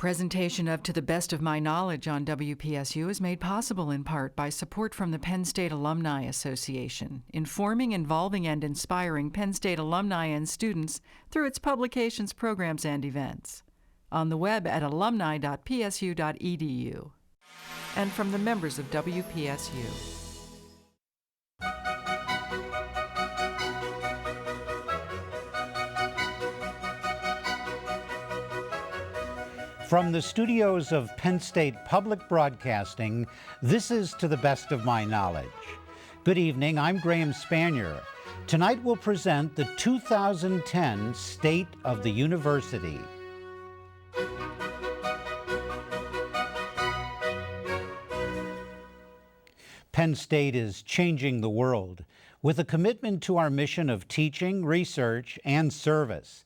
Presentation of To the Best of My Knowledge on WPSU is made possible in part by support from the Penn State Alumni Association, informing, involving, and inspiring Penn State alumni and students through its publications, programs, and events. On the web at alumni.psu.edu. And from the members of WPSU. From the studios of Penn State Public Broadcasting, this is To the Best of My Knowledge. Good evening, I'm Spanier. Tonight we'll present the 2010 State of the University. Penn State is changing the world with a commitment to our mission of teaching, research, and service.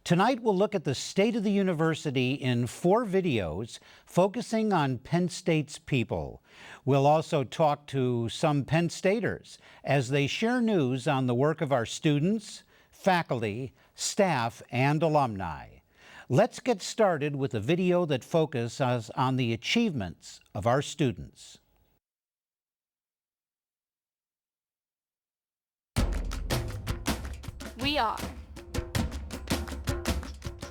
Tonight we'll look at the state of the university in 4 videos focusing on Penn State's people. We'll also talk to some Penn Staters as they share news on the work of our students, faculty, staff, and alumni. Let's get started with a video that focuses on the achievements of our students. We are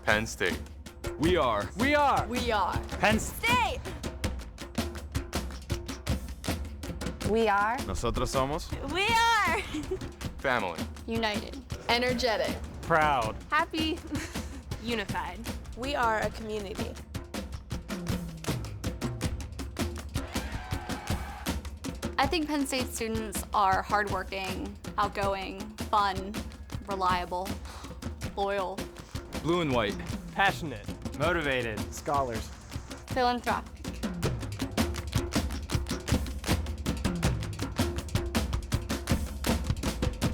Penn State. We are. We are. Penn State. We are. Nosotros somos. We are. Family. United. Energetic. Proud. Happy. Unified. We are a community. I think Penn State students are hardworking, outgoing, fun, reliable, loyal, Blue and white. Passionate. Motivated. Scholars. philanthropic.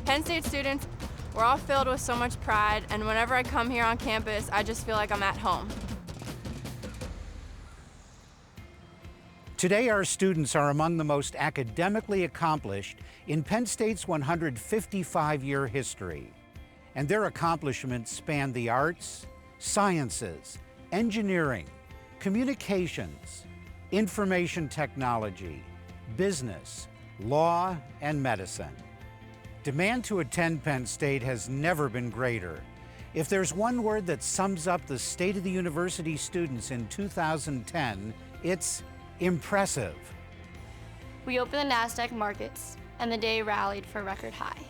Penn State students, we're all filled with so much pride, and whenever I come here on campus, I just feel like I'm at home. Today, our students are among the most academically accomplished in Penn State's 155-year history. And their accomplishments span the arts, sciences, engineering, communications, information technology, business, law, and medicine. Demand to attend Penn State has never been greater. If there's one word that sums up the state of the university students in 2010, it's impressive. We opened the NASDAQ markets, and the day rallied for a record high.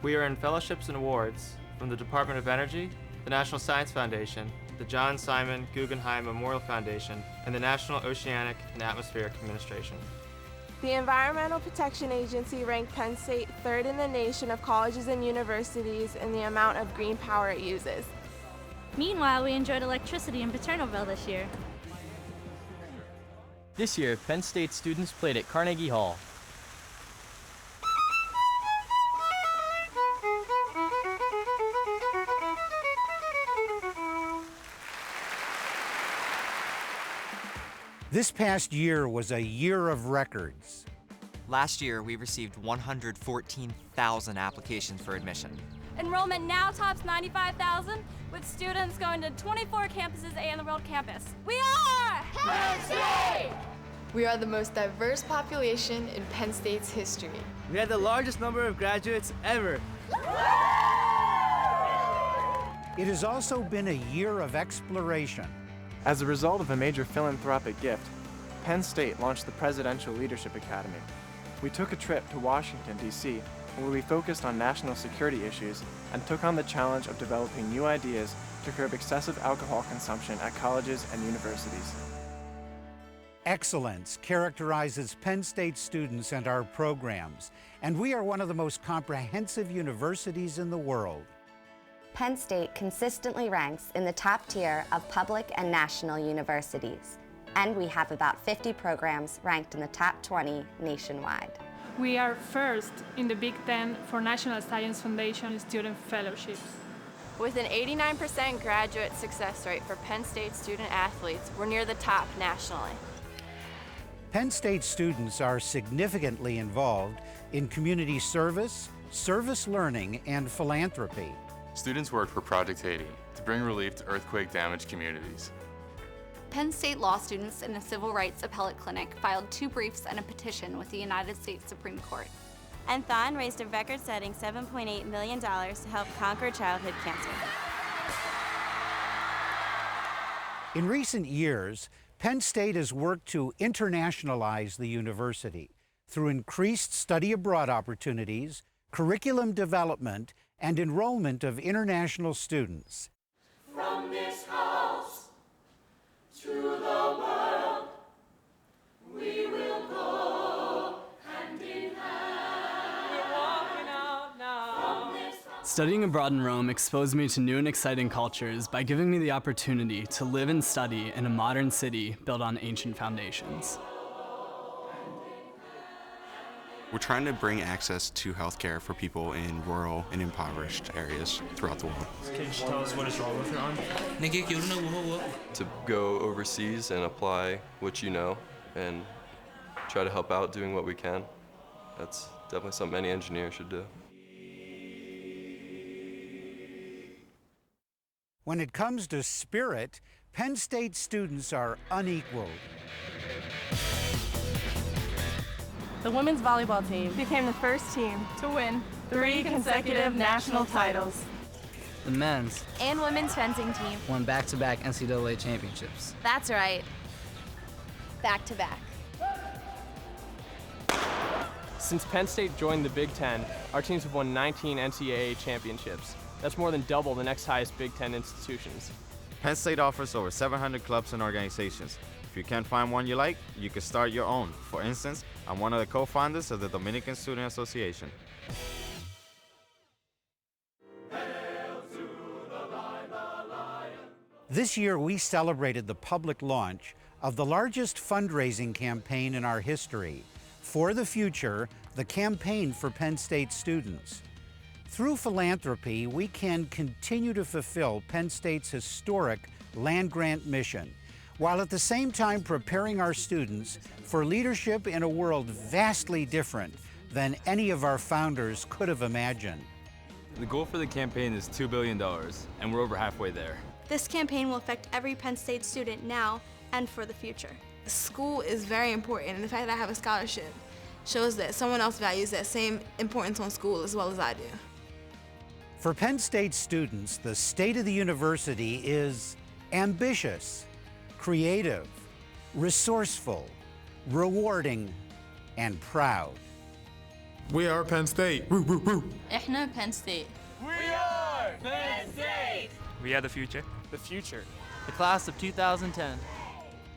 We earned fellowships and awards from the Department of Energy, the National Science Foundation, the John Simon Guggenheim Memorial Foundation, and the National Oceanic and Atmospheric Administration. The Environmental Protection Agency ranked Penn State 3rd in the nation of colleges and universities in the amount of green power it uses. Meanwhile, we enjoyed electricity in Paternalville this year. This year, Penn State students played at Carnegie Hall. This past year was a year of records. Last year, we received 114,000 applications for admission. Enrollment now tops 95,000, with students going to 24 campuses and the World Campus. We are Penn State! We are the most diverse population in Penn State's history. We had the largest number of graduates ever. It has also been a year of exploration. As a result of a major philanthropic gift, Penn State launched the Presidential Leadership Academy. We took a trip to Washington, D.C., where we focused on national security issues and took on the challenge of developing new ideas to curb excessive alcohol consumption at colleges and universities. Excellence characterizes Penn State students and our programs, and we are one of the most comprehensive universities in the world. Penn State consistently ranks in the top tier of public and national universities, and we have about 50 programs ranked in the top 20 nationwide. We are first in the Big Ten for National Science Foundation student fellowships. With an 89% graduate success rate for Penn State student athletes, we're near the top nationally. Penn State students are significantly involved in community service, service learning, and philanthropy. Students work for Project Haiti to bring relief to earthquake-damaged communities. Penn State law students in a civil rights appellate clinic filed 2 briefs and a petition with the United States Supreme Court. And Thon raised a record-setting $7.8 million to help conquer childhood cancer. In recent years, Penn State has worked to internationalize the university through increased study abroad opportunities, curriculum development, and enrollment of international students. From this house to the world, we will go hand in hand. We're walking out now. From this house. Studying abroad in Rome exposed me to new and exciting cultures by giving me the opportunity to live and study in a modern city built on ancient foundations. We're trying to bring access to healthcare for people in rural and impoverished areas throughout the world. Can you tell us what is wrong with your arm? To go overseas and apply what you know and try to help out doing what we can. That's definitely something any engineer should do. When it comes to spirit, Penn State students are unequaled. The women's volleyball team became the first team to win 3 consecutive national titles. The men's and women's fencing team won back-to-back NCAA championships. That's right. Back-to-back. Since Penn State joined the Big Ten, our teams have won 19 NCAA championships. That's more than double the next highest Big Ten institutions. Penn State offers over 700 clubs and organizations. If you can't find one you like, you can start your own. For instance, I'm one of the co-founders of the Dominican Student Association. This year, we celebrated the public launch of the largest fundraising campaign in our history, For the Future, the campaign for Penn State students. Through philanthropy, we can continue to fulfill Penn State's historic land-grant mission, while at the same time preparing our students for leadership in a world vastly different than any of our founders could have imagined. The goal for the campaign is $2 billion, and we're over halfway there. This campaign will affect every Penn State student now and for the future. School is very important, and the fact that I have a scholarship shows that someone else values that same importance on school as well as I do. For Penn State students, the state of the university is ambitious, creative, resourceful, rewarding, and proud. We are Penn State. Woo, woo, woo. إحنا Penn State. We are Penn State. We are the future. The future. The class of 2010.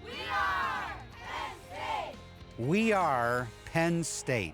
We are Penn State. We are Penn State.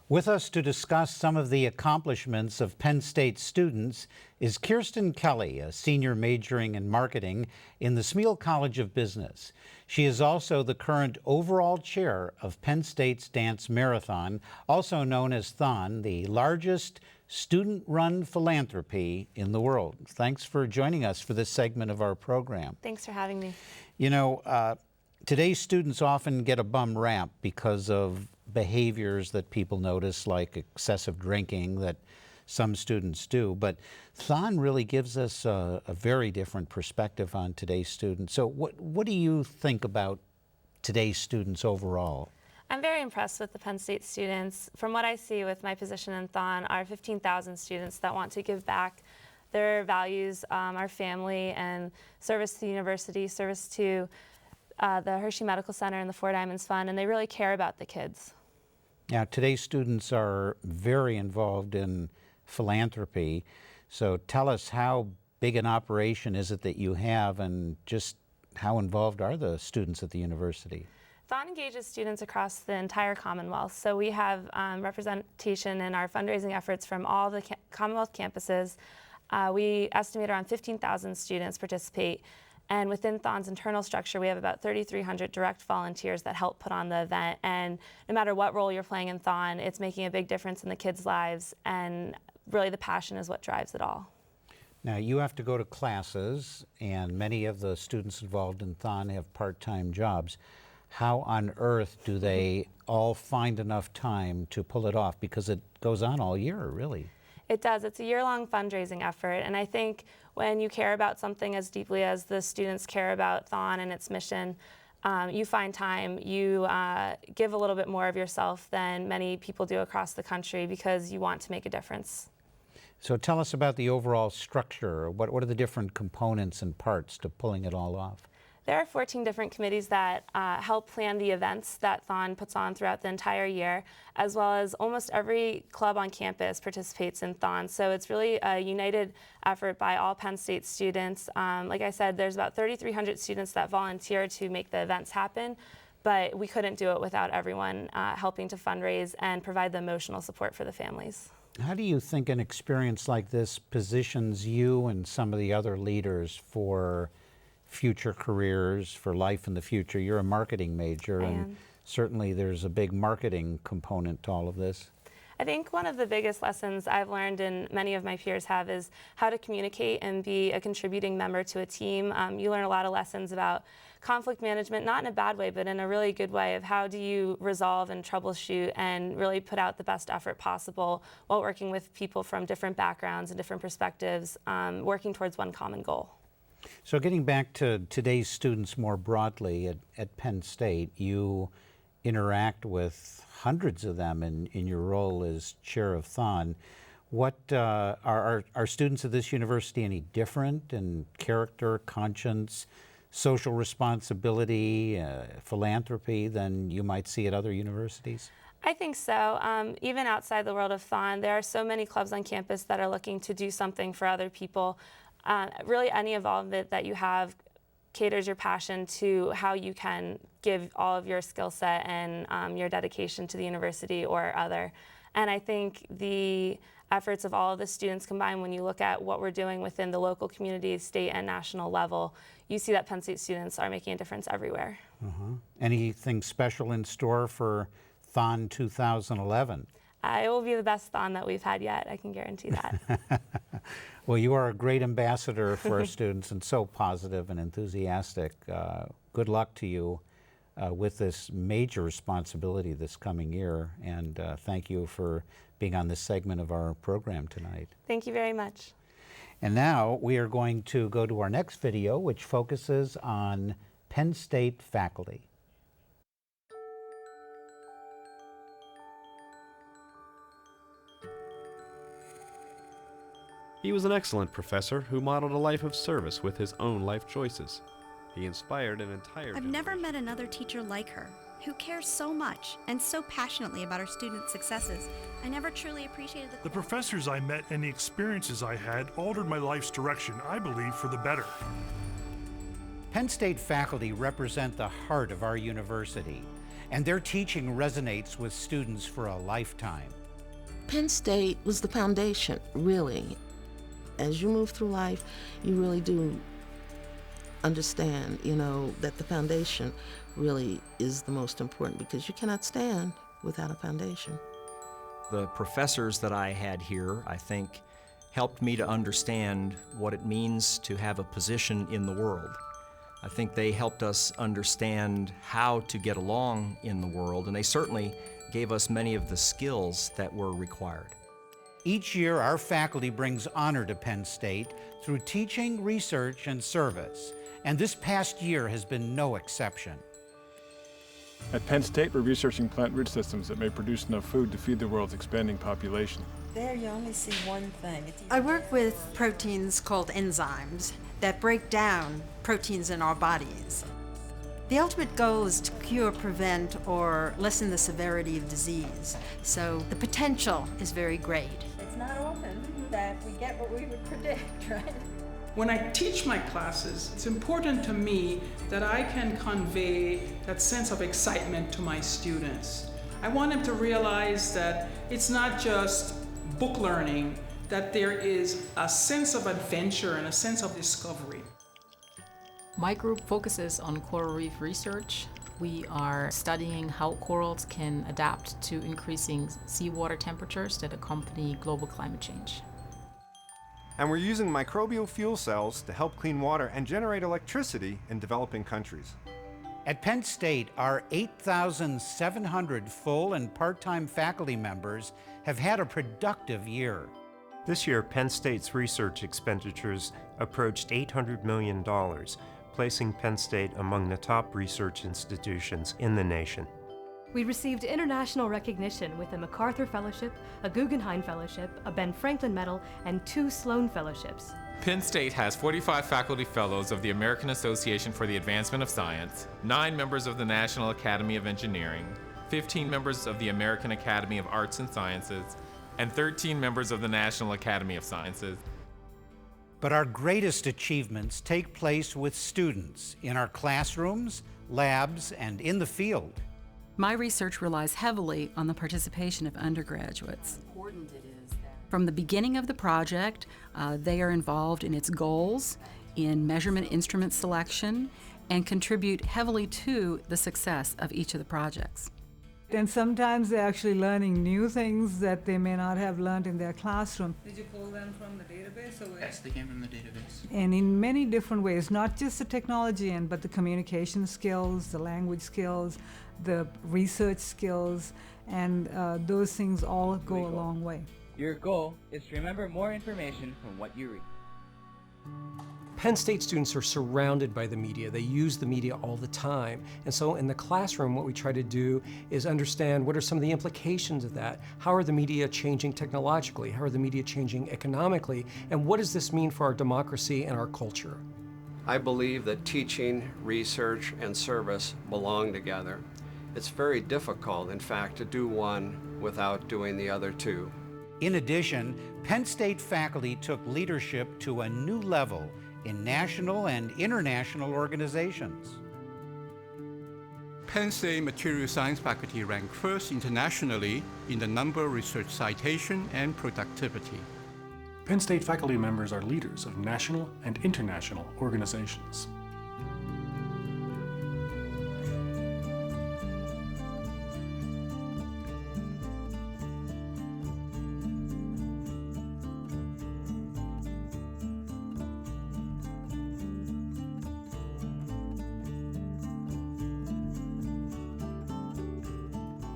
With us to discuss some of the accomplishments of Penn State students is Kirsten Kelly, a senior majoring in marketing in the Smeal College of Business. She is also the current overall chair of Penn State's Dance Marathon, also known as Thon, the largest student-run philanthropy in the world. Thanks for joining us for this segment of our program. Thanks for having me. You know, today's students often get a bum rap because of behaviors that people notice, like excessive drinking that some students do. But Thon really gives us a very different perspective on today's students. So what do you think about today's students overall? I'm very impressed with the Penn State students. From what I see with my position in Thon, our 15,000 students that want to give back their values, our family, and service to the university, service to the Hershey Medical Center and the Four Diamonds Fund, and they really care about the kids. Now, today's students are very involved in philanthropy. So tell us, how big an operation is it that you have, and just how involved are the students at the university? Thon engages students across the entire Commonwealth. So we have representation in our fundraising efforts from all the Commonwealth campuses. We estimate around 15,000 students participate. And within Thon's internal structure, we have about 3,300 direct volunteers that help put on the event. And no matter what role you're playing in Thon, it's making a big difference in the kids' lives. And really the passion is what drives it all. Now, you have to go to classes, and many of the students involved in Thon have part-time jobs. How on earth do they all find enough time to pull it off? Because it goes on all year, really. It does. It's a year-long fundraising effort, and I think when you care about something as deeply as the students care about Thon and its mission, you find time, you give a little bit more of yourself than many people do across the country because you want to make a difference. So tell us about the overall structure. What are the different components and parts to pulling it all off? There are 14 different committees that help plan the events that Thon puts on throughout the entire year, as well as almost every club on campus participates in Thon. So it's really a united effort by all Penn State students. Like I said, there's about 3,300 students that volunteer to make the events happen, but we couldn't do it without everyone helping to fundraise and provide the emotional support for the families. How do you think an experience like this positions you and some of the other leaders for future careers, for life in the future? You're a marketing major, and certainly there's a big marketing component to all of this. I think one of the biggest lessons I've learned, and many of my peers have, is how to communicate and be a contributing member to a team. You learn a lot of lessons about conflict management, not in a bad way, but in a really good way, of how do you resolve and troubleshoot and really put out the best effort possible while working with people from different backgrounds and different perspectives, working towards one common goal. So getting back to today's students more broadly at Penn State, you interact with hundreds of them in your role as chair of Thon. What are students at this university any different in character, conscience, social responsibility, philanthropy than you might see at other universities? I think so. Even outside the world of Thon, there are so many clubs on campus that are looking to do something for other people. Really, any involvement that you have caters your passion to how you can give all of your skill set and your dedication to the university or other. And I think the efforts of all of the students combined, when you look at what we're doing within the local community, state and national level, you see that Penn State students are making a difference everywhere. Anything special in store for Thon 2011? It will be the best Thon that we've had yet, I can guarantee that. Well, you are a great ambassador for our students and so positive and enthusiastic. Good luck to you with this major responsibility this coming year, and thank you for being on this segment of our program tonight. Thank you very much. And now we are going to go to our next video, which focuses on Penn State faculty. He was an excellent professor who modeled a life of service with his own life choices. He inspired an entire I've never met another teacher like her, who cares so much and so passionately about our students' successes. I never truly appreciated the professors I met and the experiences I had altered my life's direction, I believe, for the better. Penn State faculty represent the heart of our university, and their teaching resonates with students for a lifetime. Penn State was the foundation, really. As you move through life, you really do understand, that the foundation really is the most important, because you cannot stand without a foundation. The professors that I had here, I think, helped me to understand what it means to have a position in the world. I think they helped us understand how to get along in the world, and they certainly gave us many of the skills that were required. Each year, our faculty brings honor to Penn State through teaching, research, and service, and this past year has been no exception. At Penn State, we're researching plant root systems that may produce enough food to feed the world's expanding population. There you only see one thing. I work with proteins called enzymes that break down proteins in our bodies. The ultimate goal is to cure, prevent, or lessen the severity of disease. So the potential is very great. It's not often that we get what we would predict, right? When I teach my classes, it's important to me that I can convey that sense of excitement to my students. I want them to realize that it's not just book learning, that there is a sense of adventure and a sense of discovery. My group focuses on coral reef research. We are studying how corals can adapt to increasing seawater temperatures that accompany global climate change. And we're using microbial fuel cells to help clean water and generate electricity in developing countries. At Penn State, our 8,700 full and part-time faculty members have had a productive year. This year, Penn State's research expenditures approached $800 million, placing Penn State among the top research institutions in the nation. We received international recognition with a MacArthur Fellowship, a Guggenheim Fellowship, a Ben Franklin Medal, and 2 Sloan Fellowships. Penn State has 45 faculty fellows of the American Association for the Advancement of Science, 9 members of the National Academy of Engineering, 15 members of the American Academy of Arts and Sciences, and 13 members of the National Academy of Sciences. But our greatest achievements take place with students in our classrooms, labs, and in the field. My research relies heavily on the participation of undergraduates. From the beginning of the project, they are involved in its goals, in measurement instrument selection, and contribute heavily to the success of each of the projects. And sometimes they're actually learning new things that they may not have learned in their classroom. Did you pull them from the database? Or yes, they came from the database. And in many different ways, not just the technology end, but the communication skills, the language skills, the research skills, and those things all go a long way. Your goal is to remember more information from what you read. Penn State students are surrounded by the media. They use the media all the time. And so in the classroom, what we try to do is understand what are some of the implications of that. How are the media changing technologically? How are the media changing economically? And what does this mean for our democracy and our culture? I believe that teaching, research, and service belong together. It's very difficult, in fact, to do one without doing the other two. In addition, Penn State faculty took leadership to a new level in national and international organizations. Penn State Material Science faculty ranked first internationally in the number of research citation and productivity. Penn State faculty members are leaders of national and international organizations.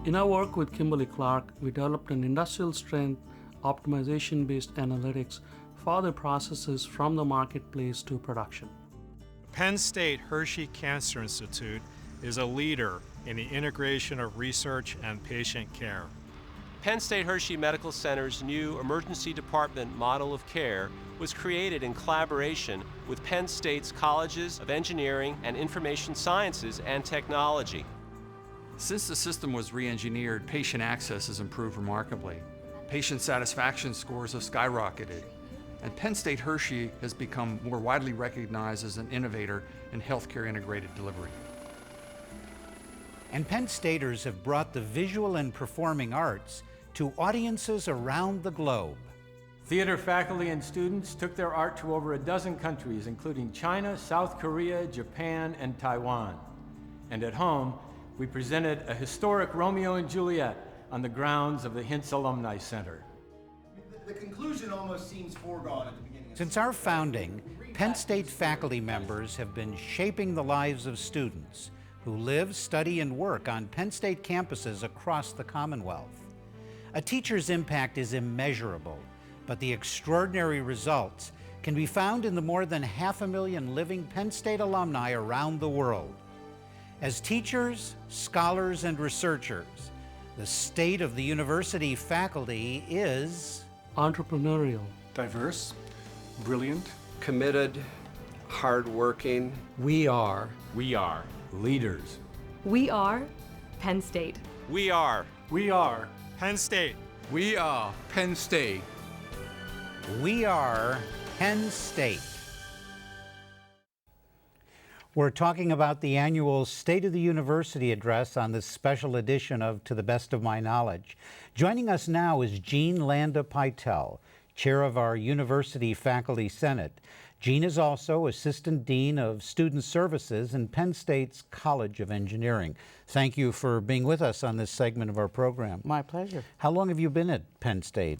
In our work with Kimberly-Clark, we developed an industrial-strength, optimization-based analytics for the processes from the marketplace to production. Penn State Hershey Cancer Institute is a leader in the integration of research and patient care. Penn State Hershey Medical Center's new emergency department model of care was created in collaboration with Penn State's colleges of engineering and information sciences and technology. Since the system was re-engineered, patient access has improved remarkably. Patient satisfaction scores have skyrocketed, and Penn State Hershey has become more widely recognized as an innovator in healthcare integrated delivery. And Penn Staters have brought the visual and performing arts to audiences around the globe. Theater faculty and students took their art to over a dozen countries, including China, South Korea, Japan, and Taiwan. And at home, we presented a historic Romeo and Juliet on the grounds of the Hintz Alumni Center. The conclusion almost seems foregone at the beginning. Since our founding, Penn State faculty members have been shaping the lives of students who live, study, and work on Penn State campuses across the Commonwealth. A teacher's impact is immeasurable, but the extraordinary results can be found in the more than 500,000 living Penn State alumni around the world. As teachers, scholars, and researchers, the state of the university faculty is entrepreneurial, diverse, brilliant, committed, hardworking. We are leaders. We are Penn State. We are Penn State. We are Penn State. We are Penn State. We're talking about the annual State of the University address on this special edition of To the Best of My Knowledge. Joining us now is Jean Landa Pytel, chair of our University Faculty Senate. Jean is also Assistant Dean of Student Services in Penn State's College of Engineering. Thank you for being with us on this segment of our program. My pleasure. How long have you been at Penn State?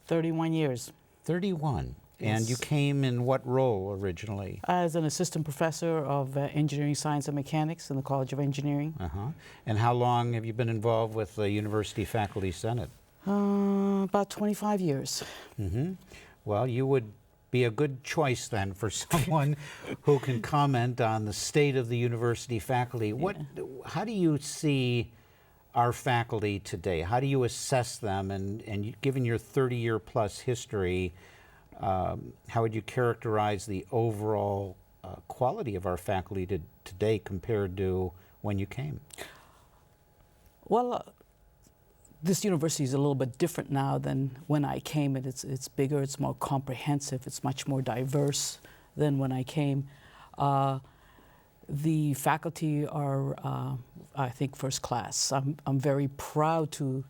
31 years. 31. Yes. And you came in what role originally? As an assistant professor of engineering science and mechanics in the College of Engineering. And how long have you been involved with the University Faculty Senate? About 25 years. Well, you would be a good choice then for someone who can comment on the state of the university faculty. How do you see our faculty today? How do you assess them? And given your 30-year plus history, how would you characterize the overall quality of our faculty today compared to when you came? Well, this university is a little bit different now than when I came. It's bigger, it's more comprehensive, it's much more diverse than when I came. The faculty are, I think, first class. I'm very proud to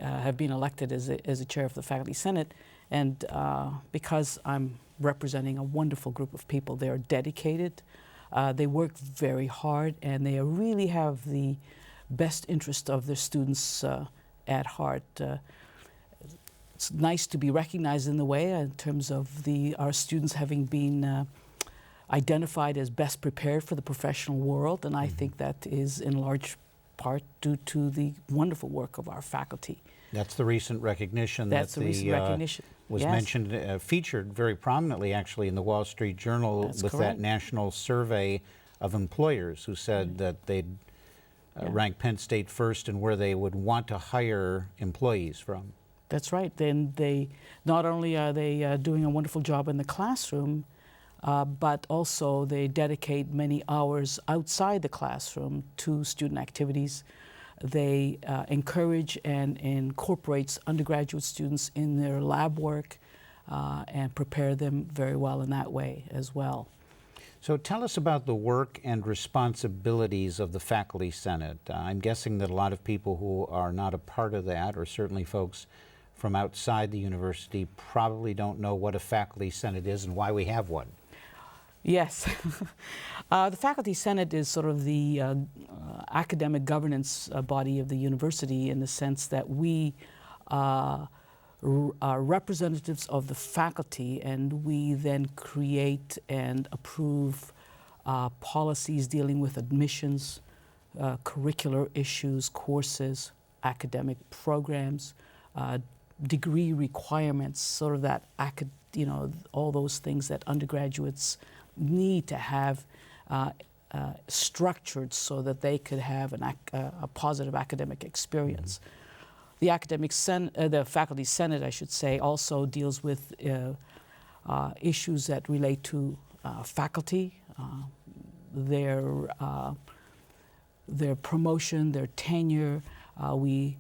have been elected as a chair of the Faculty Senate, and because I'm representing a wonderful group of people. They are dedicated, they work very hard, and they really have the best interest of their students at heart. It's nice to be recognized in the way in terms of our students having been identified as best prepared for the professional world, and I think that is in large part due to the wonderful work of our faculty. That's the recent recognition. That's the recent recognition. Was mentioned, featured very prominently actually in the Wall Street Journal with that national survey of employers who said that they'd rank Penn State first in where they would want to hire employees from. That's right. Then they, not only are they doing a wonderful job in the classroom, but also they dedicate many hours outside the classroom to student activities. They encourage and incorporate undergraduate students in their lab work and prepare them very well in that way as well. So tell us about the work and responsibilities of the Faculty Senate. I'm guessing that a lot of people who are not a part of that, or certainly folks from outside the university, probably don't know what a Faculty Senate is and why we have one. Yes. The Faculty Senate is sort of the academic governance body of the university in the sense that we are representatives of the faculty, and we then create and approve policies dealing with admissions, curricular issues, courses, academic programs, degree requirements, sort of that, all those things that undergraduates need to have structured so that they could have a positive academic experience. The the Faculty Senate, I should say, also deals with issues that relate to faculty, their promotion, their tenure. We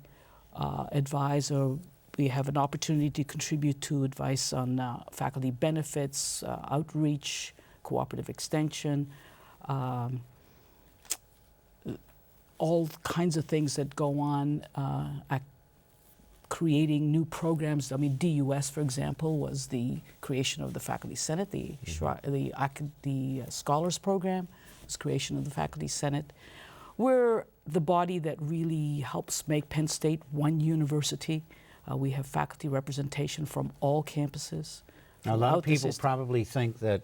advise, or we have an opportunity to contribute to advice on faculty benefits, outreach, cooperative extension, all kinds of things that go on, creating new programs. I mean, DUS, for example, was the creation of the Faculty Senate. The Scholars Program was creation of the Faculty Senate. We're the body that really helps make Penn State one university. We have faculty representation from all campuses. Now, a lot of people probably think that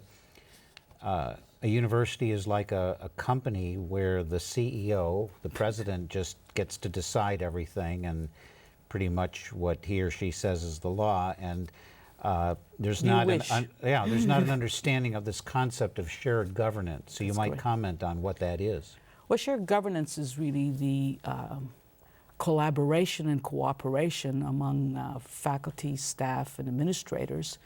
a university is like a company where the CEO, the president, just gets to decide everything, and pretty much what he or she says is the law, and there's not there's not an understanding of this concept of shared governance. So you might comment on what that is. Well, shared governance is really the collaboration and cooperation among faculty, staff, and administrators,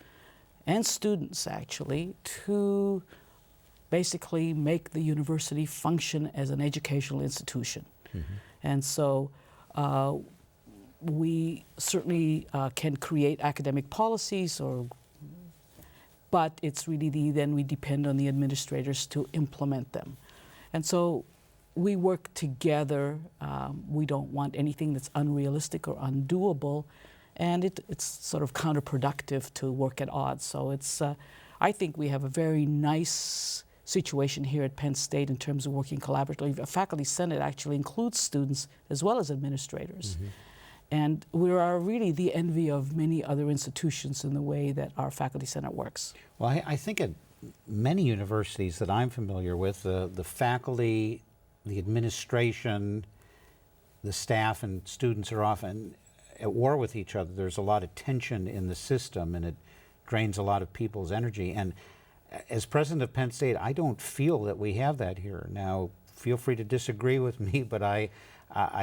and students actually, to basically make the university function as an educational institution. And so we certainly can create academic policies, but it's really then we depend on the administrators to implement them. And so we work together. We don't want anything that's unrealistic or undoable, and it's sort of counterproductive to work at odds. So it's, I think we have a very nice situation here at Penn State in terms of working collaboratively. A Faculty Senate actually includes students as well as administrators. And we are really the envy of many other institutions in the way that our Faculty Senate works. Well, I think at many universities that I'm familiar with, the faculty, the administration, the staff and students are often at war with each other. There's a lot of tension in the system, and it drains a lot of people's energy. And as president of Penn State, I don't feel that we have that here. Now, feel free to disagree with me, but I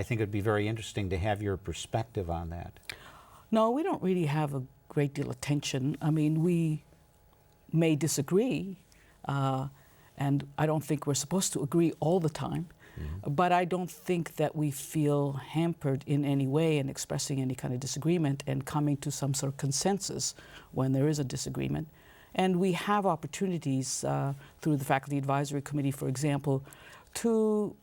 think it'd be very interesting to have your perspective on that. No, we don't really have a great deal of tension. I mean, we may disagree, and I don't think we're supposed to agree all the time, but I don't think that we feel hampered in any way in expressing any kind of disagreement and coming to some sort of consensus when there is a disagreement. And we have opportunities through the Faculty Advisory Committee, for example, to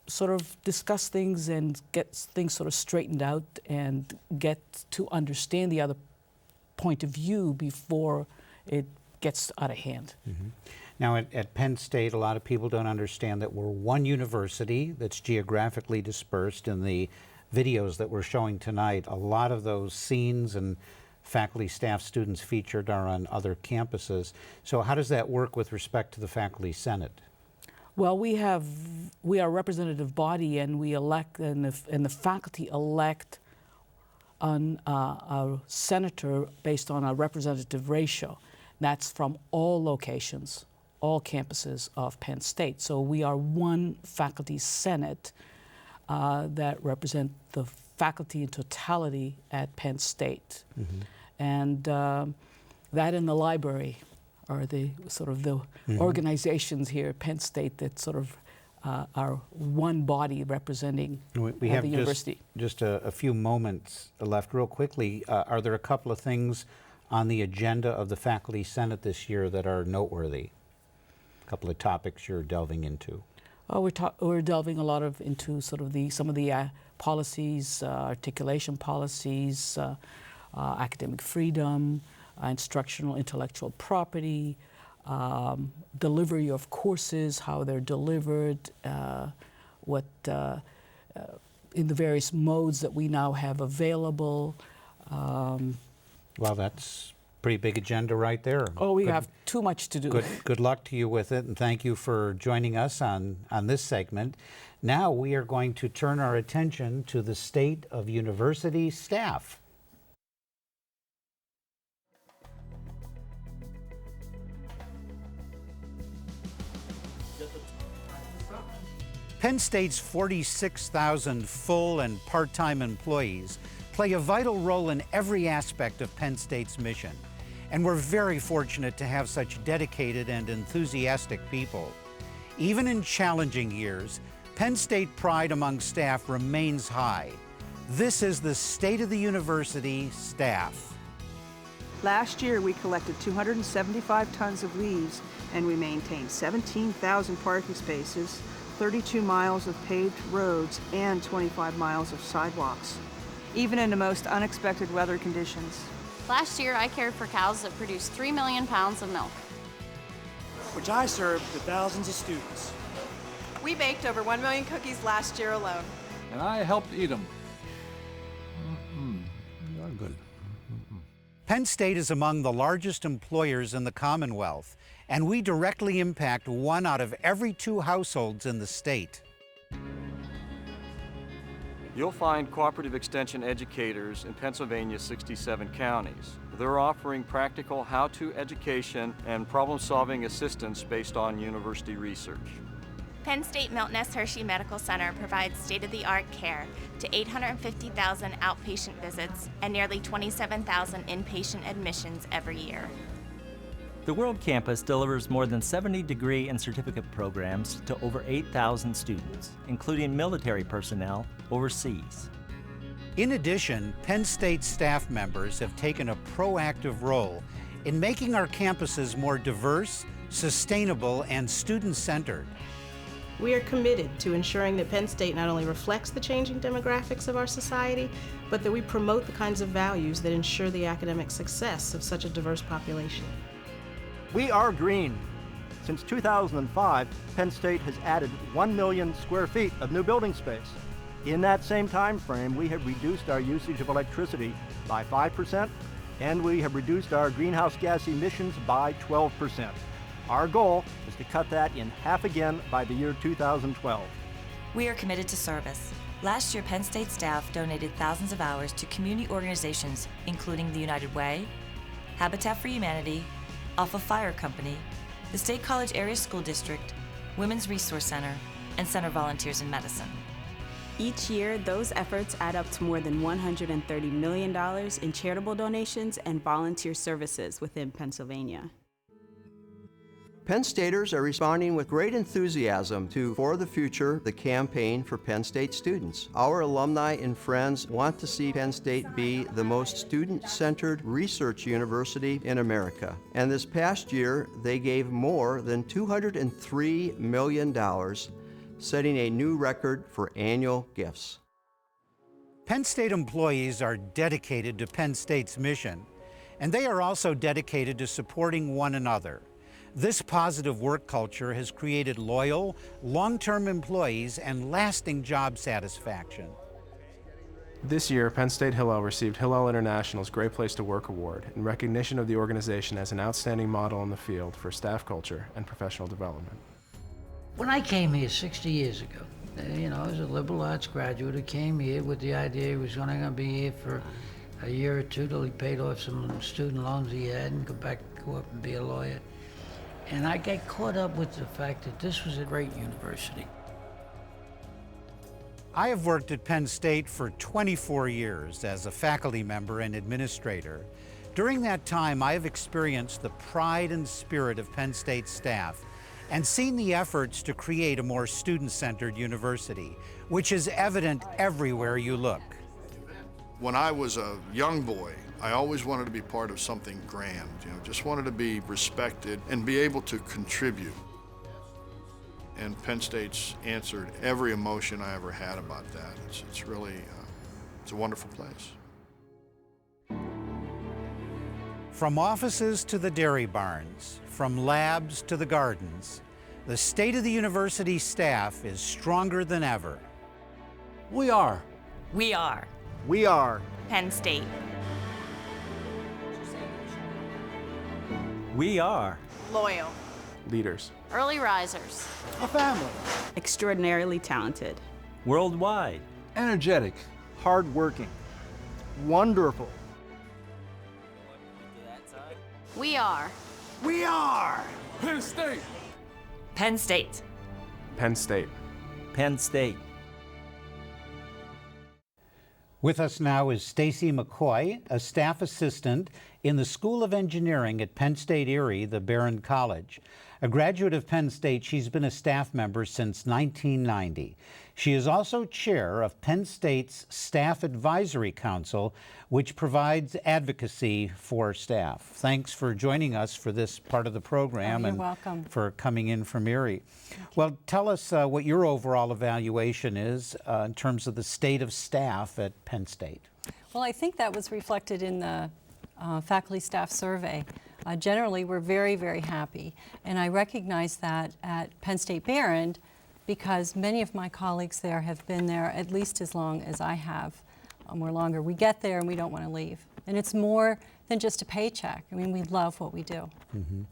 sort of discuss things and get things sort of straightened out and get to understand the other point of view before it gets out of hand. Now, at Penn State, a lot of people don't understand that we're one university that's geographically dispersed. In the videos that we're showing tonight, a lot of those scenes and faculty, staff, students featured are on other campuses. So how does that work with respect to the Faculty Senate? Well, we are a representative body, and we elect, and the faculty elect a senator based on a representative ratio. That's from all locations, all campuses of Penn State. So we are one faculty senate that represent the faculty in totality at Penn State. And that in the library are the sort of the organizations here at Penn State that sort of are one body representing we have the university. Just a few moments left. Real quickly, are there a couple of things on the agenda of the Faculty Senate this year that are noteworthy? A couple of topics you're delving into. Oh, we're delving a lot into sort of some of the policies, articulation policies, academic freedom, instructional intellectual property, delivery of courses, how they're delivered, what in the various modes that we now have available. Well, that's a pretty big agenda right there. Oh, we have too much to do. Good luck to you with it, and thank you for joining us on this segment. Now we are going to turn our attention to the state of university staff. Penn State's 46,000 full and part-time employees play a vital role in every aspect of Penn State's mission. And we're very fortunate to have such dedicated and enthusiastic people. Even in challenging years, Penn State pride among staff remains high. This is the state of the university staff. Last year, we collected 275 tons of leaves, and we maintained 17,000 parking spaces, 32 miles of paved roads, and 25 miles of sidewalks, even in the most unexpected weather conditions. Last year, I cared for cows that produced 3 million pounds of milk, which I served to thousands of students. We baked over 1 million cookies last year alone. And I helped eat them. They're good. Penn State is among the largest employers in the Commonwealth, and we directly impact 1 out of every 2 households in the state. You'll find cooperative extension educators in Pennsylvania's 67 counties. They're offering practical how-to education and problem-solving assistance based on university research. Penn State Milton S. Hershey Medical Center provides state-of-the-art care to 850,000 outpatient visits and nearly 27,000 inpatient admissions every year. The World Campus delivers more than 70 degree and certificate programs to over 8,000 students, including military personnel overseas. In addition, Penn State staff members have taken a proactive role in making our campuses more diverse, sustainable, and student-centered. We are committed to ensuring that Penn State not only reflects the changing demographics of our society, but that we promote the kinds of values that ensure the academic success of such a diverse population. We are green. Since 2005, Penn State has added 1 million square feet of new building space. In that same time frame, we have reduced our usage of electricity by 5%, and we have reduced our greenhouse gas emissions by 12%. Our goal is to cut that in half again by the year 2012. We are committed to service. Last year, Penn State staff donated thousands of hours to community organizations, including the United Way, Habitat for Humanity, Alpha Fire Company, the State College Area School District, Women's Resource Center, and Center Volunteers in Medicine. Each year, those efforts add up to more than $130 million in charitable donations and volunteer services within Pennsylvania. Penn Staters are responding with great enthusiasm to For the Future, the campaign for Penn State students. Our alumni and friends want to see Penn State be the most student-centered research university in America. And this past year, they gave more than $203 million, setting a new record for annual gifts. Penn State employees are dedicated to Penn State's mission, and they are also dedicated to supporting one another. This positive work culture has created loyal, long-term employees and lasting job satisfaction. This year, Penn State Hillel received Hillel International's Great Place to Work Award in recognition of the organization as an outstanding model in the field for staff culture and professional development. When I came here 60 years ago, I was a liberal arts graduate who came here with the idea he was going to be here for a year or two till he paid off some student loans he had and go up and be a lawyer. And I get caught up with the fact that this was a great university. I have worked at Penn State for 24 years as a faculty member and administrator. During that time, I have experienced the pride and spirit of Penn State staff and seen the efforts to create a more student-centered university, which is evident everywhere you look. When I was a young boy, I always wanted to be part of something grand, just wanted to be respected and be able to contribute. And Penn State's answered every emotion I ever had about that. It's really, it's a wonderful place. From offices to the dairy barns, from labs to the gardens, the state of the university staff is stronger than ever. We are. We are. We are. Penn State. We are. Loyal. Leaders. Early risers. A family. Extraordinarily talented. Worldwide. Energetic. Hardworking. Wonderful. We are. We are. Penn State. Penn State. Penn State. Penn State. With us now is Stacy McCoy, a staff assistant in the School of Engineering at Penn State Erie, the Barron College. A graduate of Penn State, she's been a staff member since 1990. She is also chair of Penn State's Staff Advisory Council, which provides advocacy for staff. Thanks for joining us for this part of the program. You're and welcome. For coming in from Erie. Well, tell us what your overall evaluation is in terms of the state of staff at Penn State. Well, I think that was reflected in the faculty staff survey. Generally, we're very, very happy. And I recognize that at Penn State Barron because many of my colleagues there have been there at least as long as I have, or longer. We get there and we don't want to leave. And it's more than just a paycheck. I mean, we love what we do. Mm-hmm.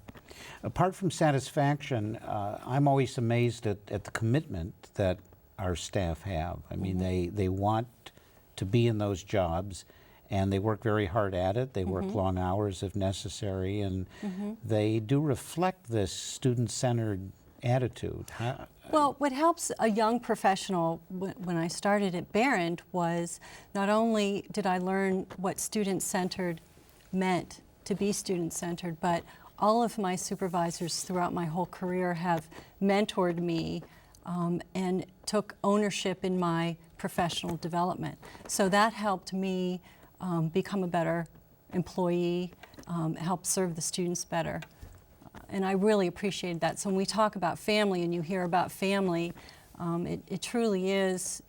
Apart from satisfaction, I'm always amazed at the commitment that our staff have. I mean, they want to be in those jobs, and they work very hard at it. They work long hours if necessary, and they do reflect this student-centered attitude. Well, what helps a young professional when I started at Barron was not only did I learn what student-centered meant to be student-centered, but all of my supervisors throughout my whole career have mentored me and took ownership in my professional development. So that helped me become a better employee, help serve the students better. And I really appreciated that. So when we talk about family and you hear about family, it truly is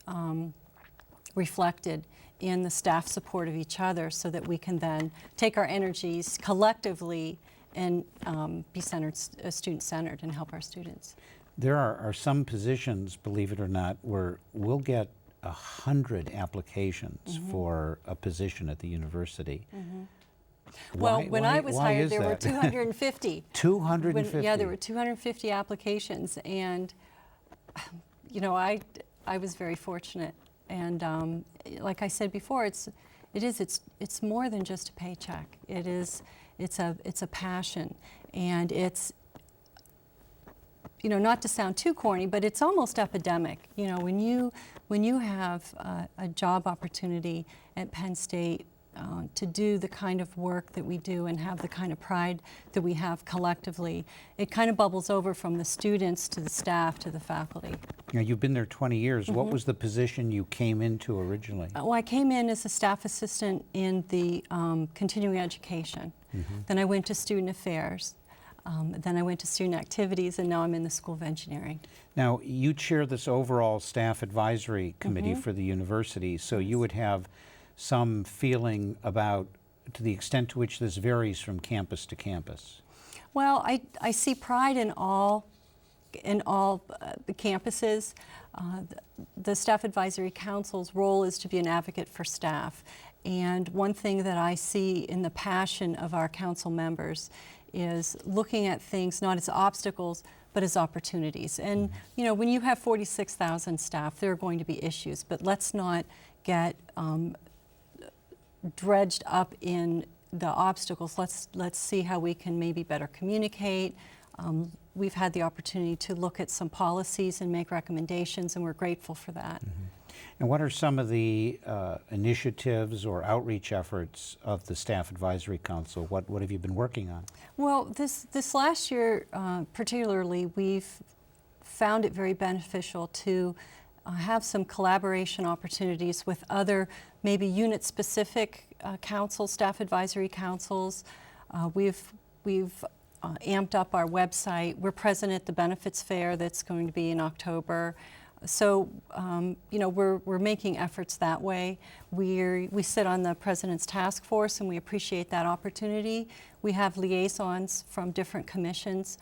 reflected in the staff support of each other so that we can then take our energies collectively and be student-centered and help our students. There are some positions, believe it or not, where we'll get 100 applications for a position at the university. Well, when I was hired, there were 250. 250? Yeah, there were 250 applications, and I was very fortunate. And like I said before, it's more than just a paycheck. It's a passion, and it's, you know, not to sound too corny, but it's almost epidemic. You know, when you have a job opportunity at Penn State to do the kind of work that we do and have the kind of pride that we have collectively, it kind of bubbles over from the students to the staff to the faculty. Now, you've been there 20 years. What was the position you came into originally? Well, I came in as a staff assistant in the continuing education. Then I went to student affairs. Then I went to student activities, and now I'm in the School of Engineering. Now, you chair this overall staff advisory committee for the university, so you would have some feeling about to the extent to which this varies from campus to campus. Well, I see pride in all the campuses. The Staff Advisory Council's role is to be an advocate for staff. And one thing that I see in the passion of our council members is looking at things not as obstacles, but as opportunities. And you know, when you have 46,000 staff, there are going to be issues, but let's not get dredged up in the obstacles. Let's see how we can maybe better communicate. We've had the opportunity to look at some policies and make recommendations, and we're grateful for that. And what are some of the initiatives or outreach efforts of the Staff Advisory Council? What have you been working on? Well, this last year particularly, we've found it very beneficial to have some collaboration opportunities with other maybe unit-specific councils, staff advisory councils. We've amped up our website. We're present at the benefits fair that's going to be in October. So, you know, we're making efforts that way. We sit on the President's Task Force, and we appreciate that opportunity. We have liaisons from different commissions.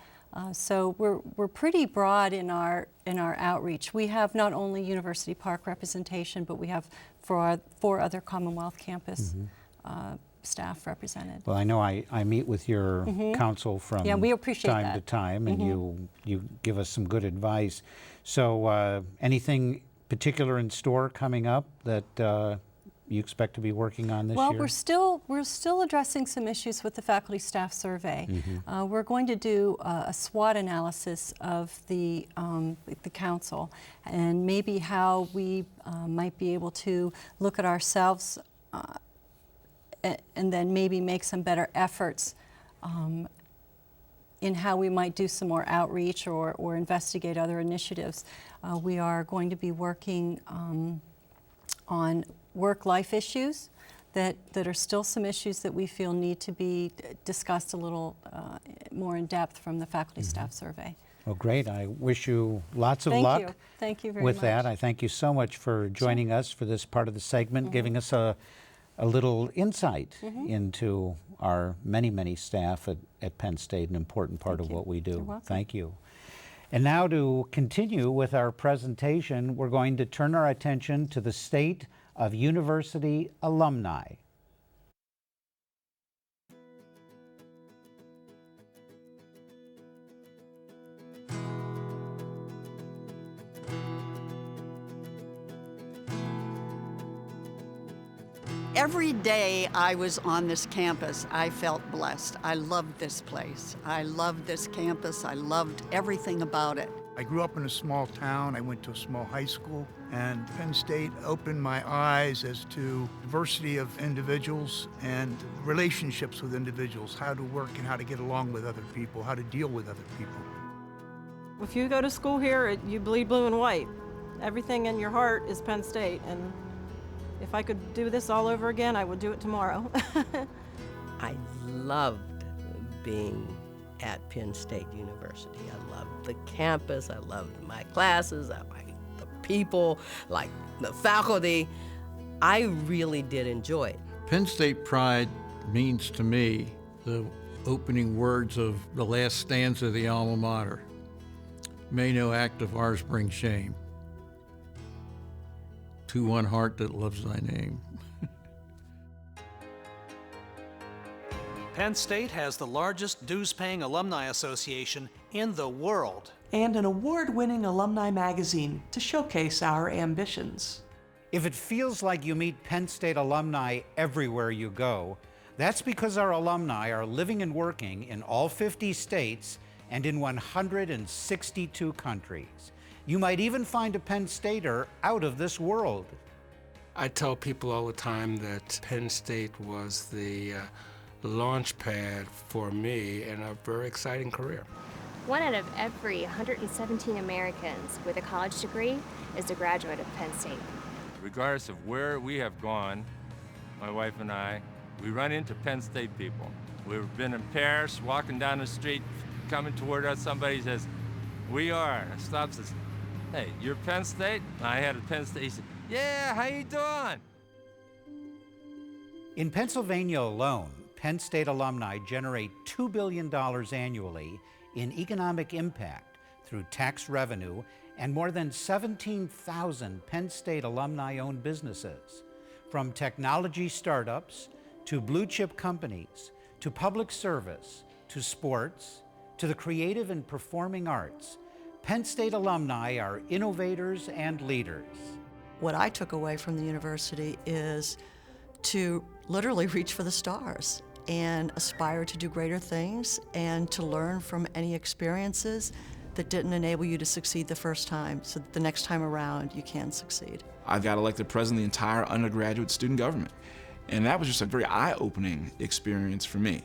So we're pretty broad in our outreach. We have not only University Park representation, but we have four other Commonwealth campus staff represented. Well, I know I meet with your council from we appreciate time that. to time, and you give us some good advice. So anything particular in store coming up that you expect to be working on this year? Well, we're still addressing some issues with the faculty staff survey. We're going to do a SWOT analysis of the council, and maybe how we might be able to look at ourselves and then maybe make some better efforts in how we might do some more outreach or investigate other initiatives. We are going to be working on work-life issues that are still some issues that we feel need to be discussed a little more in depth from the faculty staff survey. Well, great. I wish you lots of luck. Thank you very with much. that. I thank you so much for joining us for this part of the segment, giving us a little insight into our many staff at Penn State, an important part of what we do. You're welcome. Thank you. And now to continue with our presentation, we're going to turn our attention to the state of university alumni. Every day I was on this campus, I felt blessed. I loved this place. I loved this campus. I loved everything about it. I grew up in a small town. I went to a small high school, and Penn State opened my eyes as to diversity of individuals and relationships with individuals, how to work and how to get along with other people, how to deal with other people. If you go to school here, you bleed blue and white. Everything in your heart is Penn State, and if I could do this all over again, I would do it tomorrow. I loved being at Penn State University. I loved the campus, I loved my classes, I liked the people, like the faculty. I really did enjoy it. Penn State pride means to me the opening words of the last stanza of the alma mater. May no act of ours bring shame to one heart that loves thy name. Penn State has the largest dues-paying alumni association in the world. And an award-winning alumni magazine to showcase our ambitions. If it feels like you meet Penn State alumni everywhere you go, That's because our alumni are living and working in all 50 states and in 162 countries. You might even find a Penn Stater out of this world. I tell people all the time that Penn State was the launch pad for me in a very exciting career. 1 out of every 117 Americans with a college degree is a graduate of Penn State. Regardless of where we have gone, my wife and I, we run into Penn State people. We've been in Paris, walking down the street, coming toward us, somebody says, "We are," and stops us, "Hey, you're Penn State?" And I had a Penn State, he said, "Yeah, how you doing?" In Pennsylvania alone, Penn State alumni generate $2 billion annually in economic impact through tax revenue and more than 17,000 Penn State alumni-owned businesses. From technology startups, to blue-chip companies, to public service, to sports, to the creative and performing arts, Penn State alumni are innovators and leaders. What I took away from the university is to literally reach for the stars and aspire to do greater things and to learn from any experiences that didn't enable you to succeed the first time, so that the next time around you can succeed. I got elected president of the entire undergraduate student government, and that was just a very eye-opening experience for me.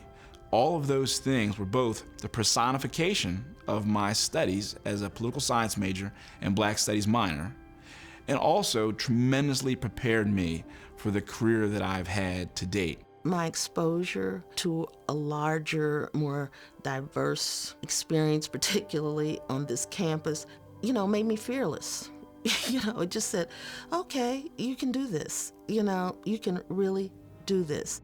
All of those things were both the personification of my studies as a political science major and Black Studies minor, and also tremendously prepared me for the career that I've had to date. My exposure to a larger, more diverse experience, particularly on this campus, made me fearless. It just said, okay, you can do this. You can really do this.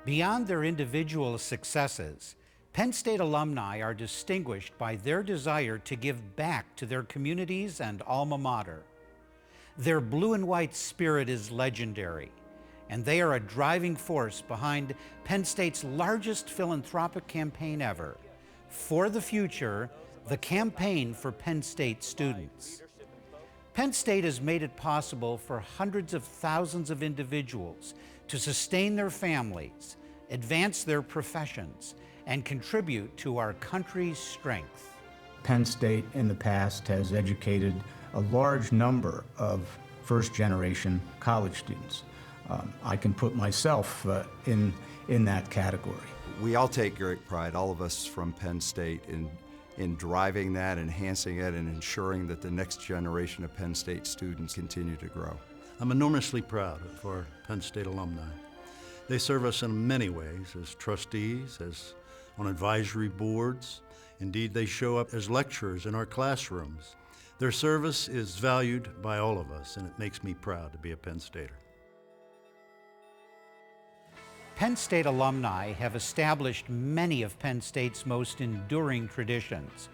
Beyond their individual successes, Penn State alumni are distinguished by their desire to give back to their communities and alma mater. Their blue and white spirit is legendary, and they are a driving force behind Penn State's largest philanthropic campaign ever, For the Future, the campaign for Penn State students. Penn State has made it possible for hundreds of thousands of individuals to sustain their families, advance their professions, and contribute to our country's strength. Penn State in the past has educated a large number of first-generation college students. I can put myself in that category. We all take great pride, all of us from Penn State, in driving that, enhancing it, and ensuring that the next generation of Penn State students continue to grow. I'm enormously proud of our Penn State alumni. They serve us in many ways, as trustees, as on advisory boards. Indeed, they show up as lecturers in our classrooms. Their service is valued by all of us, and it makes me proud to be a Penn Stater. Penn State alumni have established many of Penn State's most enduring traditions,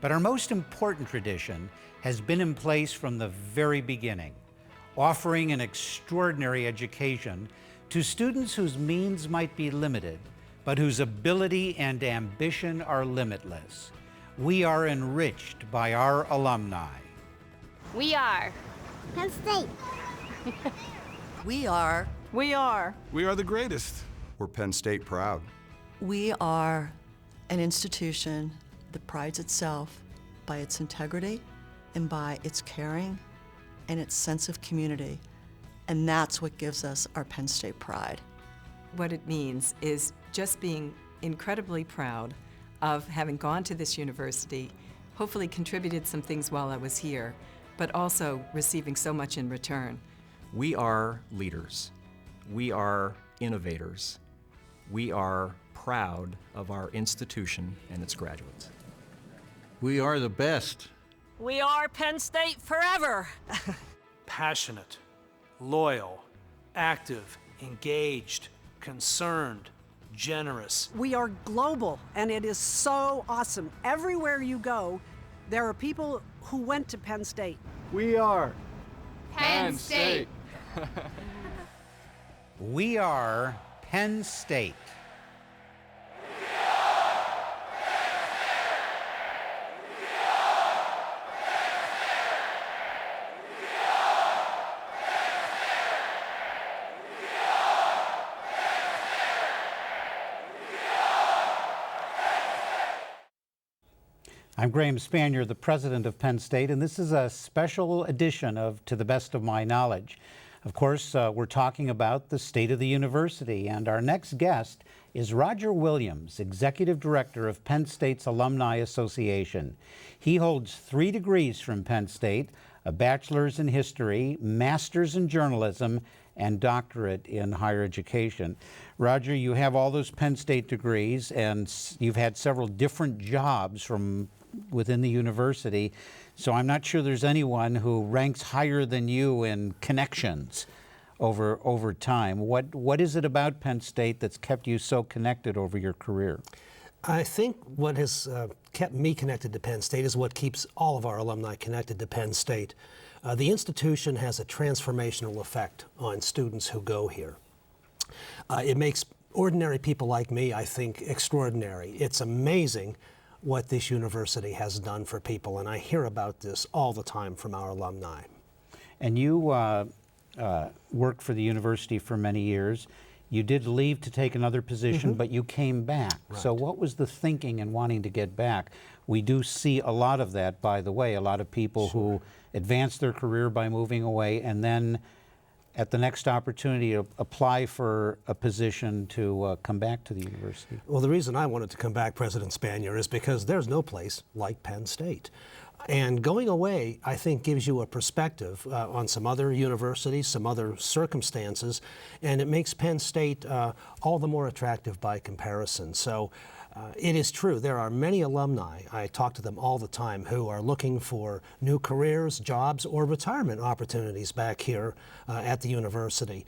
but our most important tradition has been in place from the very beginning, offering an extraordinary education to students whose means might be limited, but whose ability and ambition are limitless. We are enriched by our alumni. We are Penn State. We are. We are. We are the greatest. We're Penn State proud. We are an institution that prides itself by its integrity and by its caring and its sense of community. And that's what gives us our Penn State pride. What it means is just being incredibly proud of having gone to this university, hopefully contributed some things while I was here, but also receiving so much in return. We are leaders. We are innovators. We are proud of our institution and its graduates. We are the best. We are Penn State forever. Passionate, loyal, active, engaged, concerned, generous. We are global, and it is so awesome. Everywhere you go, there are people who went to Penn State. We are Penn State. We are Penn State. I'm Graham Spanier, the president of Penn State, and this is a special edition of To the Best of My Knowledge. Of course, we're talking about the state of the university, and our next guest is Roger Williams, Executive Director of Penn State's Alumni Association. He holds 3 degrees from Penn State, a bachelor's in history, master's in journalism, and doctorate in higher education. Roger, you have all those Penn State degrees, and you've had several different jobs from within the university, so I'm not sure there's anyone who ranks higher than you in connections over time. What is it about Penn State that's kept you so connected over your career? I think what has kept me connected to Penn State is what keeps all of our alumni connected to Penn State. The institution has a transformational effect on students who go here. It makes ordinary people like me, I think, extraordinary. It's amazing what this university has done for people, and I hear about this all the time from our alumni. And you worked for the university for many years. You did leave to take another position, but you came back. Right. So what was the thinking in wanting to get back? We do see a lot of that, by the way, a lot of people who advance their career by moving away and then at the next opportunity apply for a position to come back to the university. Well, the reason I wanted to come back, President Spanier, is because there's no place like Penn State. And going away, I think, gives you a perspective on some other universities, some other circumstances, and it makes Penn State all the more attractive by comparison. So it is true, there are many alumni, I talk to them all the time, who are looking for new careers, jobs, or retirement opportunities back here at the university.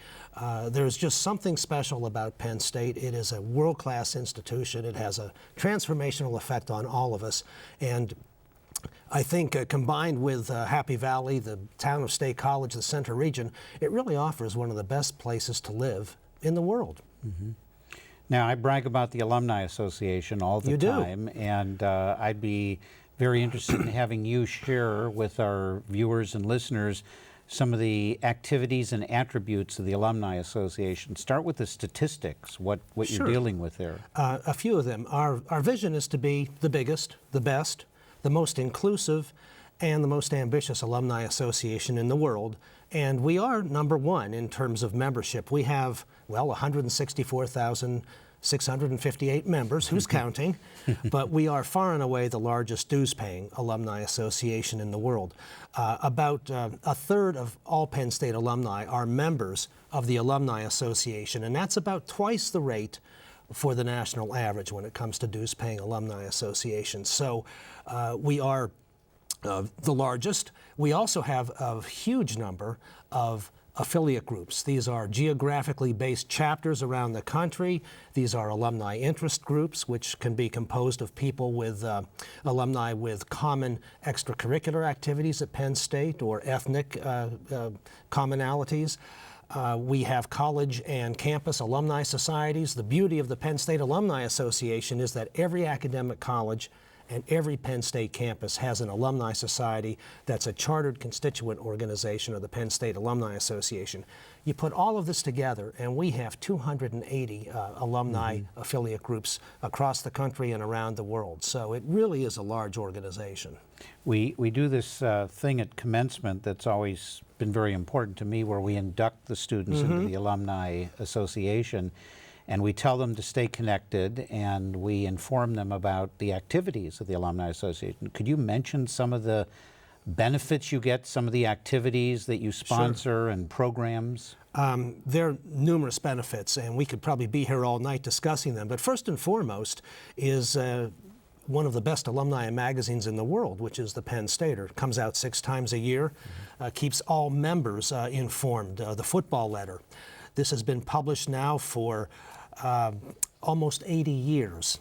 There's just something special about Penn State. It is a world-class institution. It has a transformational effect on all of us. And I think combined with Happy Valley, the town of State College, the Center region, it really offers one of the best places to live in the world. Mm-hmm. Now, I brag about the Alumni Association all the time, and I'd be very interested in having you share with our viewers and listeners some of the activities and attributes of the Alumni Association. Start with the statistics, what you're dealing with there. A few of them. Our vision is to be the biggest, the best, the most inclusive, and the most ambitious alumni association in the world. And we are #1 in terms of membership. We have, well, 164,658 members. Who's counting? But we are far and away the largest dues-paying alumni association in the world. About a third of all Penn State alumni are members of the Alumni Association, and that's about twice the rate for the national average when it comes to dues-paying alumni associations. So we are the largest. We also have a huge number of affiliate groups. These are geographically based chapters around the country. These are alumni interest groups, which can be composed of people with alumni with common extracurricular activities at Penn State or ethnic commonalities. We have college and campus alumni societies. The beauty of the Penn State Alumni Association is that every academic college and every Penn State campus has an alumni society that's a chartered constituent organization of the Penn State Alumni Association. You put all of this together, and we have 280 alumni affiliate groups across the country and around the world. So it really is a large organization. We do this thing at commencement that's always been very important to me, where we induct the students into the Alumni Association. And we tell them to stay connected, and we inform them about the activities of the Alumni Association. Could you mention some of the benefits you get, some of the activities that you sponsor and programs? There are numerous benefits, and we could probably be here all night discussing them. But first and foremost is one of the best alumni magazines in the world, which is the Penn Stater. It comes out 6 times a year, keeps all members informed. The Football Letter. This has been published now for almost 80 years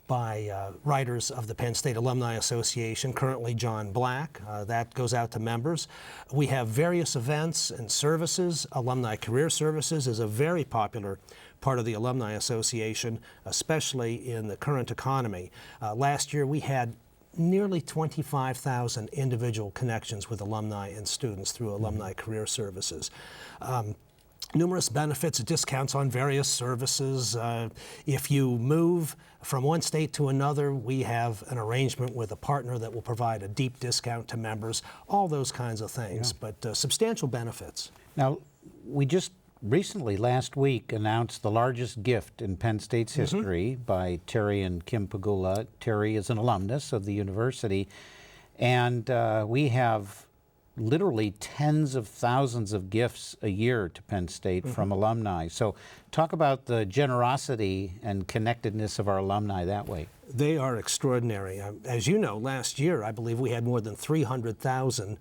by writers of the Penn State Alumni Association, currently John Black. That goes out to members. We have various events and services. Alumni Career Services is a very popular part of the Alumni Association, especially in the current economy. Last year we had nearly 25,000 individual connections with alumni and students through Alumni Career Services. numerous benefits, discounts on various services. If you move from one state to another, we have an arrangement with a partner that will provide a deep discount to members, all those kinds of things, but substantial benefits. Now, we just recently, last week, announced the largest gift in Penn State's history by Terry and Kim Pagula. Terry is an alumnus of the university, and we have literally tens of thousands of gifts a year to Penn State from alumni. So talk about the generosity and connectedness of our alumni that way. They are extraordinary. As you know, last year, I believe we had more than 300,000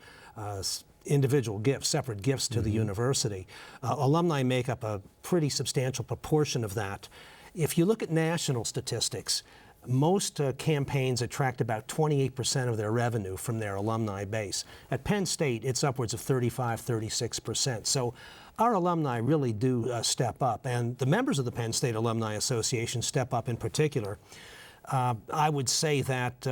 individual gifts, separate gifts to the university. Alumni make up a pretty substantial proportion of that. If you look at national statistics, most campaigns attract about 28% of their revenue from their alumni base. At Penn State, it's upwards of 35, 36%. So our alumni really do step up, and the members of the Penn State Alumni Association step up in particular. I would say that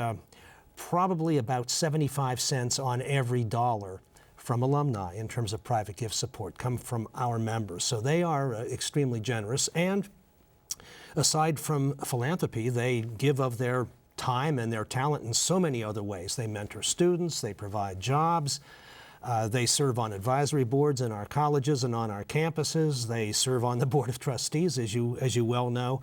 probably about 75 cents on every dollar from alumni in terms of private gift support come from our members. So they are extremely generous, and aside from philanthropy, they give of their time and their talent in so many other ways. They mentor students, they provide jobs, they serve on advisory boards in our colleges and on our campuses. They serve on the Board of Trustees, as you well know.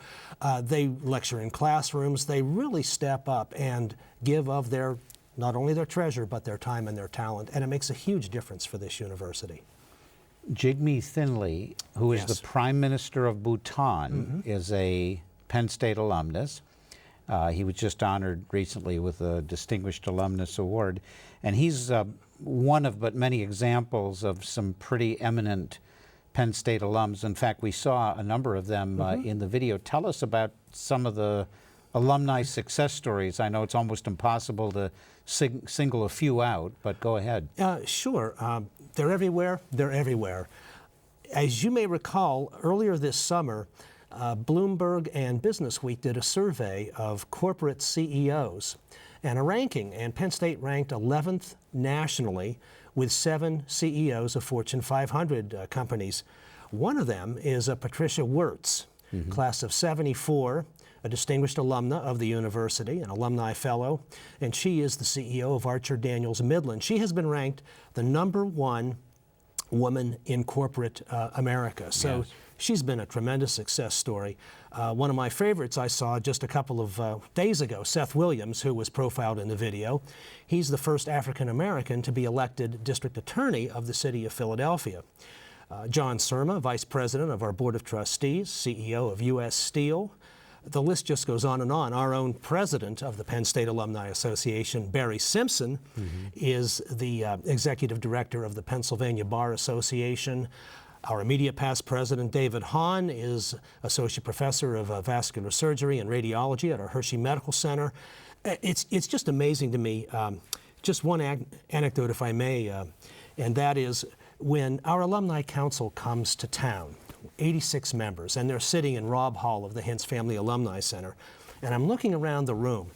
They lecture in classrooms. They really step up and give of their, not only their treasure, but their time and their talent, and it makes a huge difference for this university. Jigme Thinley, who is the Prime Minister of Bhutan, is a Penn State alumnus. He was just honored recently with a Distinguished Alumnus Award. And he's one of but many examples of some pretty eminent Penn State alums. In fact, we saw a number of them in the video. Tell us about some of the alumni success stories. I know it's almost impossible to single a few out, but go ahead. Sure. They're everywhere. They're everywhere. As you may recall, earlier this summer, Bloomberg and Business Week did a survey of corporate CEOs and a ranking, and Penn State ranked 11th nationally with 7 CEOs of Fortune 500 companies. One of them is Patricia Wirtz, class of 74, a distinguished alumna of the university, an alumni fellow, and she is the CEO of Archer Daniels Midland. She has been ranked the #1 woman in corporate America. So she's been a tremendous success story. One of my favorites I saw just a couple of days ago, Seth Williams, who was profiled in the video. He's the first African American to be elected district attorney of the city of Philadelphia. John Surma, vice president of our Board of Trustees, CEO of U.S. Steel. The list just goes on and on. Our own president of the Penn State Alumni Association, Barry Simpson, is the executive director of the Pennsylvania Bar Association. Our immediate past president, David Hahn, is associate professor of vascular surgery and radiology at our Hershey Medical Center. It's just amazing to me. Just one anecdote, if I may, and that is when our alumni council comes to town, 86 members, and they're sitting in Robb Hall of the Hintz Family Alumni Center. And I'm looking around the room,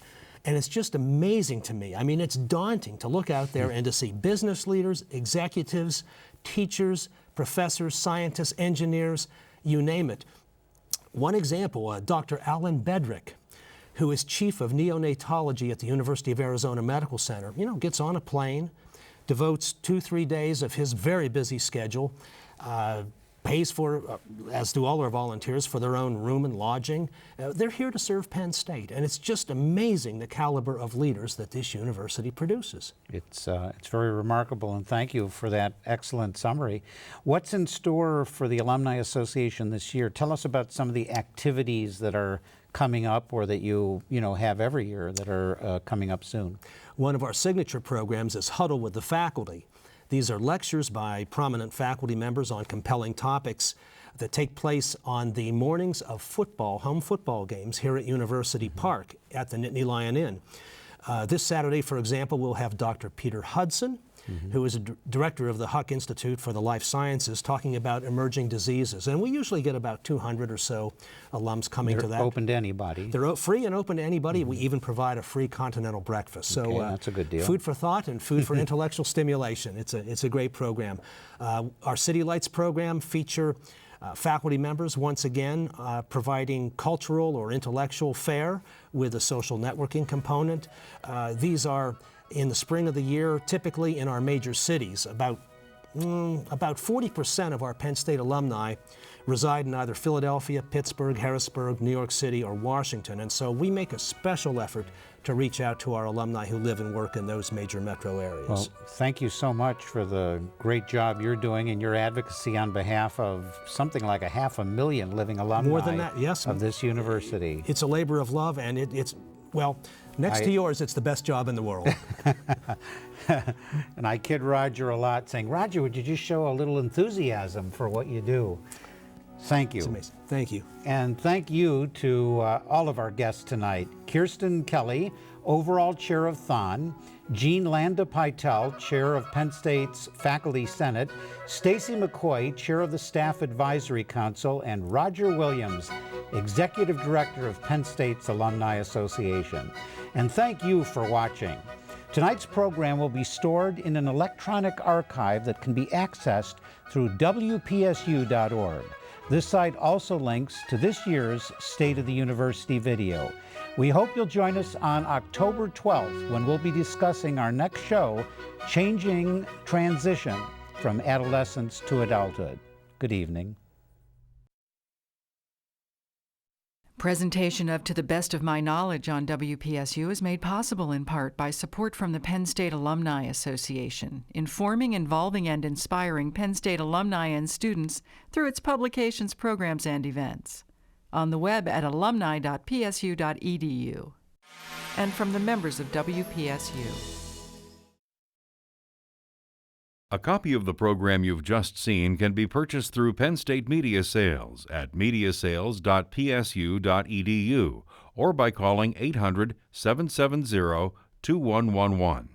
and it's just amazing to me. I mean, it's daunting to look out there and to see business leaders, executives, teachers, professors, scientists, engineers, you name it. One example, Dr. Alan Bedrick, who is chief of neonatology at the University of Arizona Medical Center, gets on a plane, devotes 2-3 days of his very busy schedule, pays for, as do all our volunteers, for their own room and lodging. They're here to serve Penn State, and it's just amazing the caliber of leaders that this university produces. It's very remarkable, and thank you for that excellent summary. What's in store for the Alumni Association this year? Tell us about some of the activities that are coming up, or that you have every year that are coming up soon. One of our signature programs is Huddle with the Faculty. These are lectures by prominent faculty members on compelling topics that take place on the mornings of home football games here at University Park at the Nittany Lion Inn. This Saturday, for example, we'll have Dr. Peter Hudson, who is a director of the Huck Institute for the Life Sciences, talking about emerging diseases. And we usually get about 200 or so alums coming to that. They're open to anybody. They're free and open to anybody. We even provide a free continental breakfast. So Okay, that's a good deal. Food for thought and food for intellectual stimulation. It's a great program. Our City Lights program feature faculty members, once again, providing cultural or intellectual fare with a social networking component. These are in the spring of the year, typically in our major cities. About 40% of our Penn State alumni reside in either Philadelphia, Pittsburgh, Harrisburg, New York City, or Washington. And so we make a special effort to reach out to our alumni who live and work in those major metro areas. Well, thank you so much for the great job you're doing and your advocacy on behalf of something like 500,000 living alumni More than that, yes. of this university. It's a labor of love, and it's, well, next to yours, it's the best job in the world. And I kid Roger a lot, saying, Roger, would you just show a little enthusiasm for what you do? Thank you. It's amazing. Thank you. And thank you to all of our guests tonight. Kirsten Kelly, overall chair of Thon, Jean Landa Pytel, chair of Penn State's Faculty Senate, Stacy McCoy, chair of the Staff Advisory Council, and Roger Williams, executive director of Penn State's Alumni Association. And thank you for watching. Tonight's program will be stored in an electronic archive that can be accessed through WPSU.org. This site also links to this year's State of the University video. We hope you'll join us on October 12th when we'll be discussing our next show, Changing Transition from Adolescence to Adulthood. Good evening. Presentation of To the Best of My Knowledge on WPSU is made possible in part by support from the Penn State Alumni Association, informing, involving, and inspiring Penn State alumni and students through its publications, programs, and events. On the web at alumni.psu.edu. And from the members of WPSU. A copy of the program you've just seen can be purchased through Penn State Media Sales at mediasales.psu.edu or by calling 800-770-2111.